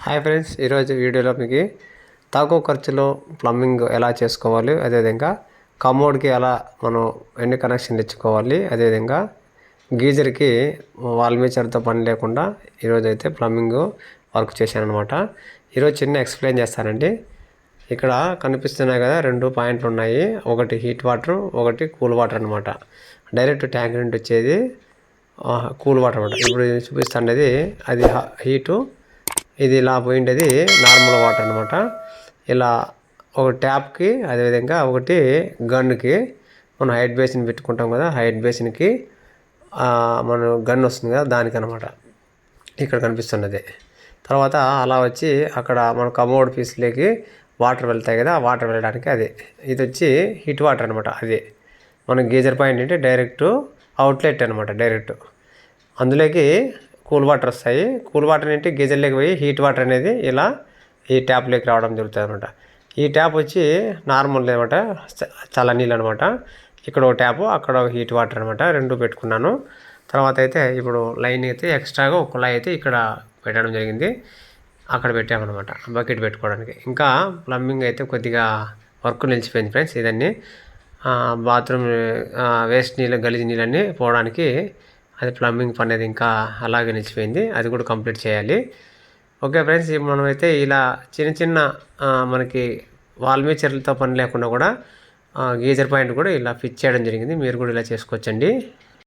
Hi friends, ఈరోజు వీడియోలో మీకు తక్కువ ఖర్చులో ప్లంబింగ్ ఎలా చేసుకోవాలి, అదేవిధంగా కమోడ్కి ఎలా మనం ఎన్ని కనెక్షన్లు ఇచ్చుకోవాలి, అదేవిధంగా గీజర్కి వాల్ మీచర్తో పని లేకుండా ఈరోజు అయితే ప్లంబింగ్ వర్క్ చేశాను అనమాట. ఈరోజు చిన్న ఎక్స్ప్లెయిన్ చేస్తానండి. ఇక్కడ కనిపిస్తున్నాయి కదా, 2 పాయింట్లు ఉన్నాయి. ఒకటి హీట్ వాటర్, ఒకటి కూల్ వాటర్ అనమాట. డైరెక్ట్ ట్యాంక్ నుండి వచ్చేది కూల్ వాటర్ అనమాట. ఇప్పుడు చూపిస్తాండేది అది హీటు, ఇది ఇలా పోయిండేది నార్మల్ వాటర్ అనమాట. ఇలా ఒక ట్యాప్కి, అదేవిధంగా ఒకటి గన్కి మనం హైట్ బేసిన్ పెట్టుకుంటాం కదా, హైట్ బేసిన్కి మన గన్ వస్తుంది కదా దానికి అనమాట ఇక్కడ కనిపిస్తున్నది. తర్వాత అలా వచ్చి అక్కడ మన కమోడ్ పీస్లోకి వాటర్ వెళ్తాయి కదా, ఆ వాటర్ వెళ్ళడానికి అది ఇది వచ్చి హీట్ వాటర్ అనమాట. అది మన గీజర్ పాయింట్ అంటే డైరెక్ట్ అవుట్లెట్ అనమాట. డైరెక్ట్ అందులోకి కూల్ వాటర్ వస్తాయి. కూల్ వాటర్ అంటే గీజర్లోకి పోయి హీట్ వాటర్ అనేది ఇలా ఈ ట్యాప్లోకి రావడం జరుగుతుంది అనమాట. ఈ ట్యాప్ వచ్చి నార్మల్ అనమాట, చల్లనీళ్ళు అనమాట. ఇక్కడ ఒక ట్యాపు, అక్కడ ఒక హీట్ వాటర్ అనమాట. 2 పెట్టుకున్నాను. తర్వాత అయితే ఇప్పుడు లైన్ అయితే ఎక్స్ట్రాగా ఒక కుళాయి అయితే ఇక్కడ పెట్టడం జరిగింది. అక్కడ పెట్టామన్నమాట బకెట్ పెట్టుకోవడానికి. ఇంకా ప్లంబింగ్ అయితే కొద్దిగా వర్క్ నిలిచిపోయింది ఫ్రెండ్స్. ఇదన్నీ బాత్రూమ్ వేస్ట్ నీళ్ళు, గలీజ్ నీళ్ళన్నీ పోవడానికి అది ప్లంబింగ్ పని అనేది ఇంకా అలాగే నిలిచిపోయింది. అది కూడా కంప్లీట్ చేయాలి. ఓకే ఫ్రెండ్స్, మనమైతే ఇలా చిన్న చిన్న మనకి వాల్ మీచర్లతో పని లేకుండా కూడా గీజర్ పాయింట్ కూడా ఇలా ఫిక్స్ చేయడం జరిగింది. మీరు కూడా ఇలా చేసుకోవచ్చండి.